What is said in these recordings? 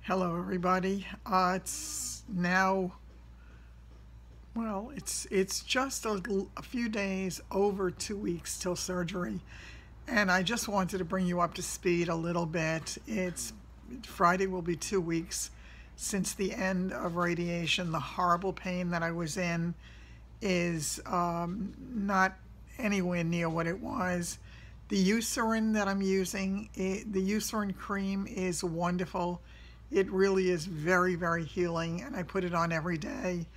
Hello, everybody. It's now, well, it's just a few days over 2 weeks till surgery, and I just wanted to bring you up to speed a little bit. Friday will be 2 weeks since the end of radiation. The horrible pain that I was in is not anywhere near what it was. The Eucerin that I'm using, the Eucerin cream is wonderful. It really is very, very healing, and I put it on every day.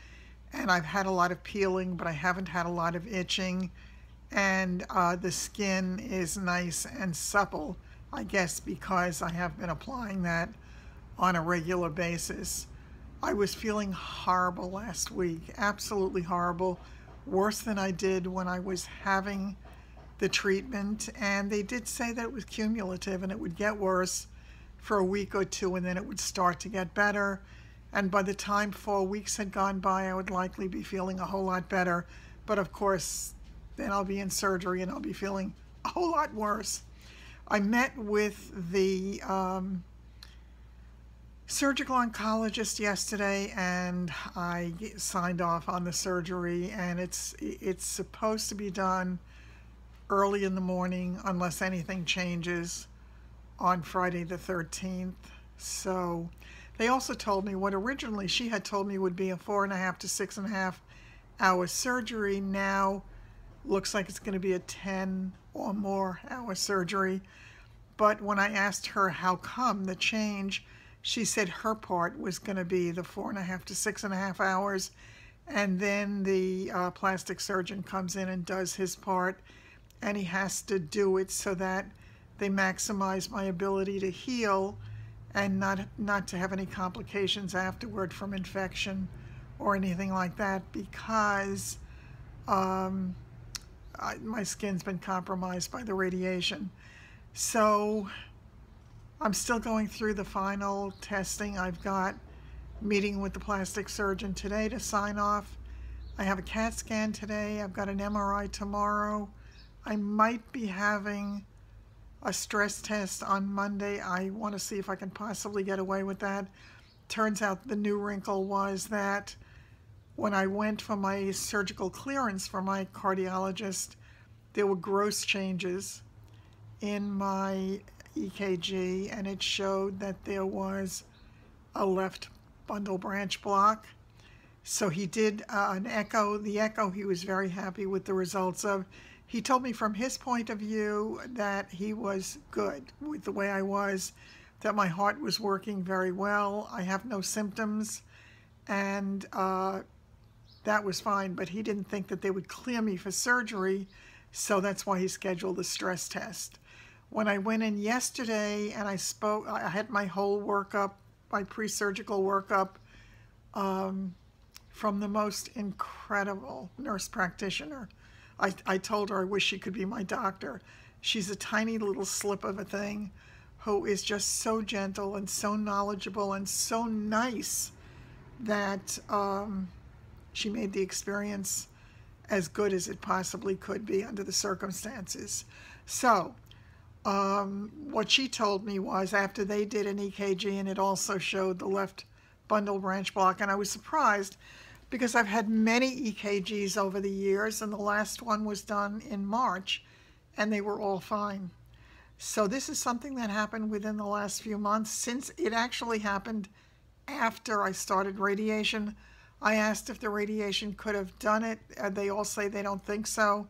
And I've had a lot of peeling, but I haven't had a lot of itching. And the skin is nice and supple, I guess because I have been applying that on a regular basis. I was feeling horrible last week, absolutely horrible, worse than I did when I was having the treatment. And they did say that it was cumulative and it would get worse for a week or two, and then it would start to get better. And by the time 4 weeks had gone by, I would likely be feeling a whole lot better. But of course, then I'll be in surgery and I'll be feeling a whole lot worse. I met with the surgical oncologist yesterday, and I signed off on the surgery, and it's supposed to be done early in the morning unless anything changes on Friday the 13th. So they also told me what originally she had told me would be a 4.5 to 6.5 hour surgery now looks like it's going to be a 10 or more hour surgery. But when I asked her how come the change, she said her part was going to be the 4.5 to 6.5 hours, and then the plastic surgeon comes in and does his part, and he has to do it so that they maximize my ability to heal and not to have any complications afterward from infection or anything like that, because my skin's been compromised by the radiation. So I'm still going through the final testing. I've got a meeting with the plastic surgeon today to sign off. I have a CAT scan today. I've got an MRI tomorrow. I might be having a stress test on Monday. I want to see if I can possibly get away with that. Turns out the new wrinkle was that when I went for my surgical clearance for my cardiologist, there were gross changes in my EKG, and it showed that there was a left bundle branch block. So he did an echo. The echo he was very happy with the results of. He told me from his point of view that he was good with the way I was, that my heart was working very well. I have no symptoms, and that was fine, but he didn't think that they would clear me for surgery, so that's why he scheduled the stress test. When I went in yesterday and I had my whole workup, my pre-surgical workup, from the most incredible nurse practitioner. I told her I wish she could be my doctor. She's a tiny little slip of a thing who is just so gentle and so knowledgeable and so nice that she made the experience as good as it possibly could be under the circumstances. So what she told me was, after they did an EKG and it also showed the left bundle branch block, and I was surprised because I've had many EKGs over the years, and the last one was done in March, and they were all fine. So this is something that happened within the last few months. Since it actually happened after I started radiation, I asked if the radiation could have done it. They all say they don't think so.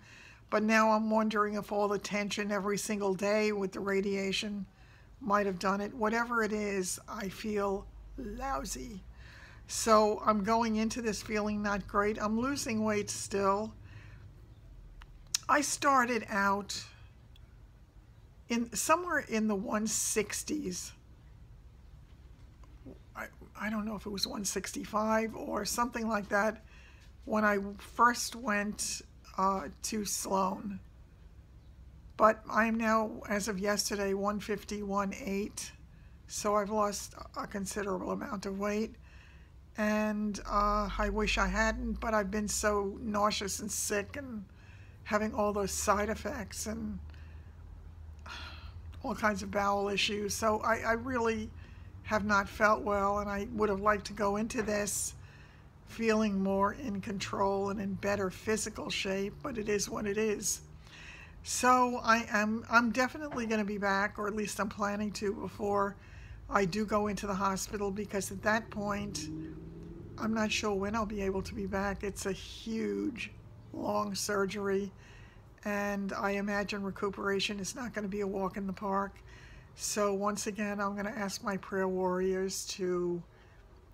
But now I'm wondering if all the tension every single day with the radiation might have done it. Whatever it is, I feel lousy. So I'm going into this feeling not great. I'm losing weight still. I started out somewhere in the 160s. I don't know if it was 165 or something like that when I first went to Sloan. But I am now, as of yesterday, 151.8. So I've lost a considerable amount of weight. And I wish I hadn't, but I've been so nauseous and sick and having all those side effects and all kinds of bowel issues. So I really have not felt well, and I would have liked to go into this feeling more in control and in better physical shape, but it is what it is. So I'm definitely going to be back, or at least I'm planning to, before I do go into the hospital, because at that point I'm not sure when I'll be able to be back. It's a huge, long surgery, and I imagine recuperation is not going to be a walk in the park. So once again, I'm going to ask my prayer warriors to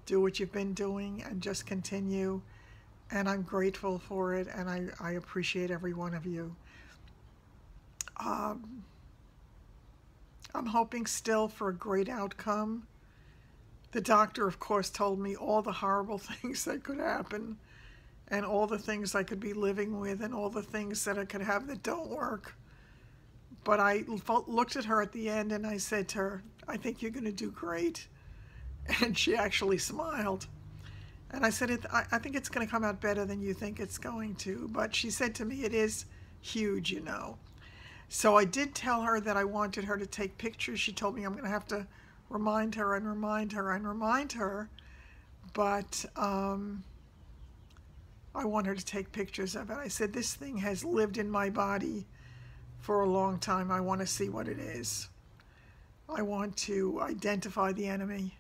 do what you've been doing and just continue. And I'm grateful for it, and I appreciate every one of you. I'm hoping still for a great outcome. The doctor, of course, told me all the horrible things that could happen, and all the things I could be living with, and all the things that I could have that don't work. But I looked at her at the end and I said to her, I think you're going to do great. And she actually smiled. And I said, I think it's going to come out better than you think it's going to. But she said to me, it is huge, you know. So I did tell her that I wanted her to take pictures. She told me I'm going to have to remind her and remind her and remind her. But I want her to take pictures of it. I said, this thing has lived in my body for a long time. I want to see what it is. I want to identify the enemy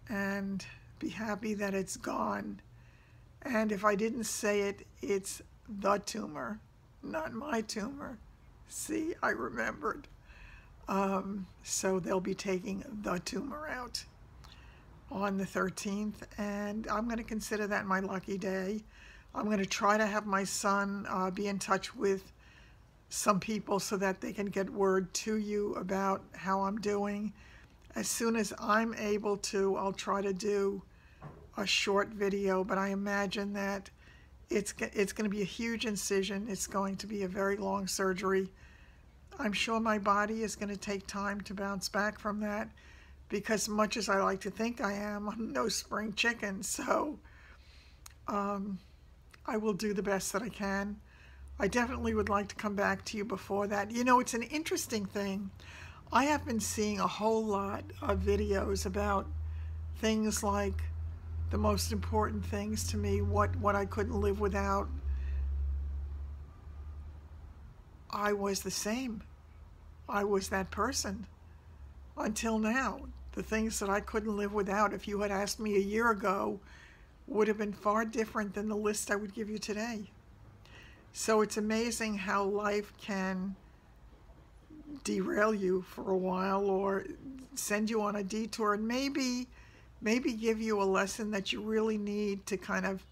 and be happy that it's gone. And if I didn't say it, it's the tumor, not my tumor. See, I remembered. So they'll be taking the tumor out on the 13th, and I'm going to consider that my lucky day. I'm going to try to have my son be in touch with some people so that they can get word to you about how I'm doing. As soon as I'm able to, I'll try to do a short video, but I imagine that it's going to be a huge incision. It's going to be a very long surgery. I'm sure my body is going to take time to bounce back from that, because much as I like to think I am, I'm no spring chicken. So I will do the best that I can. I definitely would like to come back to you before that. You know, it's an interesting thing. I have been seeing a whole lot of videos about things like the most important things to me, what I couldn't live without. I was the same. I was that person until now. The things that I couldn't live without, if you had asked me a year ago, would have been far different than the list I would give you today. So it's amazing how life can derail you for a while, or send you on a detour, and maybe give you a lesson that you really need to kind of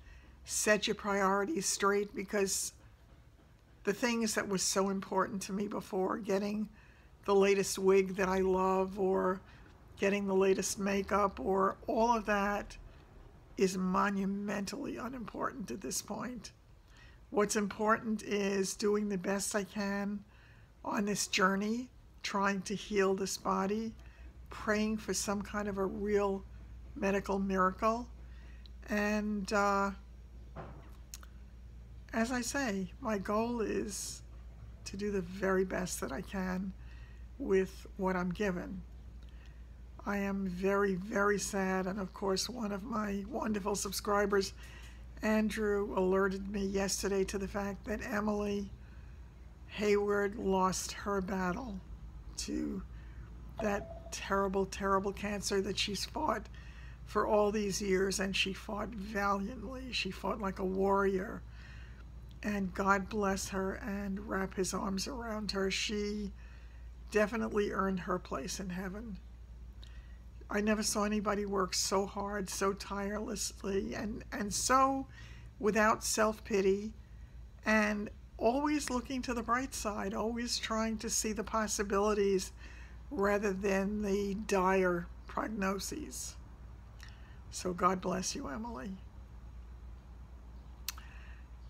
set your priorities straight, because the things that were so important to me before, getting the latest wig that I love, or getting the latest makeup, or all of that, is monumentally unimportant at this point. What's important is doing the best I can on this journey, trying to heal this body, praying for some kind of a real medical miracle. And as I say, my goal is to do the very best that I can with what I'm given. I am very, very sad, and of course one of my wonderful subscribers, Andrew, alerted me yesterday to the fact that Emily Hayward lost her battle to that terrible, terrible cancer that she's fought for all these years, and she fought valiantly. She fought like a warrior, and God bless her and wrap his arms around her. She definitely earned her place in heaven. I never saw anybody work so hard, so tirelessly, and so without self-pity, and always looking to the bright side, always trying to see the possibilities rather than the dire prognoses. So God bless you, Emily.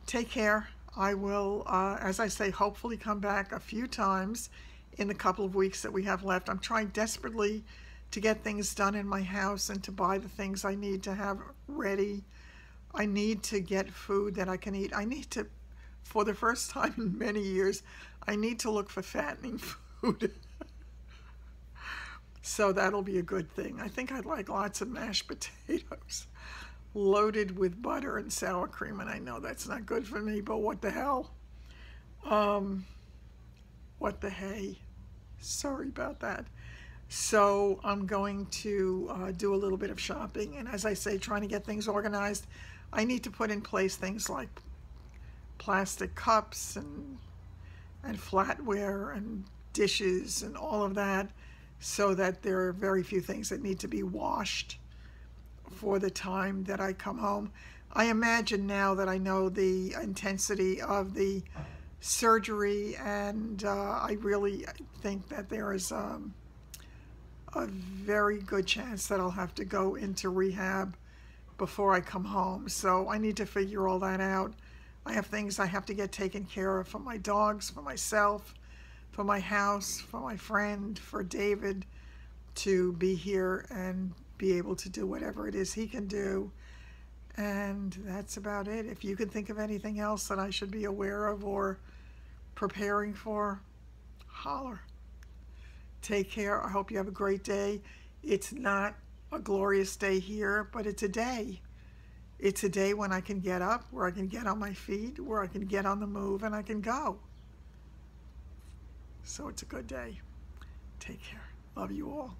Take care. I will, as I say, hopefully come back a few times in the couple of weeks that we have left. I'm trying desperately to get things done in my house and to buy the things I need to have ready. I need to get food that I can eat. I need to, for the first time in many years, I need to look for fattening food. So that'll be a good thing. I think I'd like lots of mashed potatoes loaded with butter and sour cream, and I know that's not good for me, but what the hell? What the hey? Sorry about that. So I'm going to do a little bit of shopping, and as I say, trying to get things organized. I need to put in place things like plastic cups and flatware and dishes and all of that, so that there are very few things that need to be washed for the time that I come home. I imagine now that I know the intensity of the surgery, and I really think that there is a very good chance that I'll have to go into rehab before I come home. So I need to figure all that out. I have things I have to get taken care of for my dogs, for myself, for my house, for my friend, for David to be here and be able to do whatever it is he can do. And that's about it. If you can think of anything else that I should be aware of or preparing for, holler. Take care. I hope you have a great day. It's not a glorious day here, but it's a day. It's a day when I can get up, where I can get on my feet, where I can get on the move, and I can go. So it's a good day. Take care. Love you all.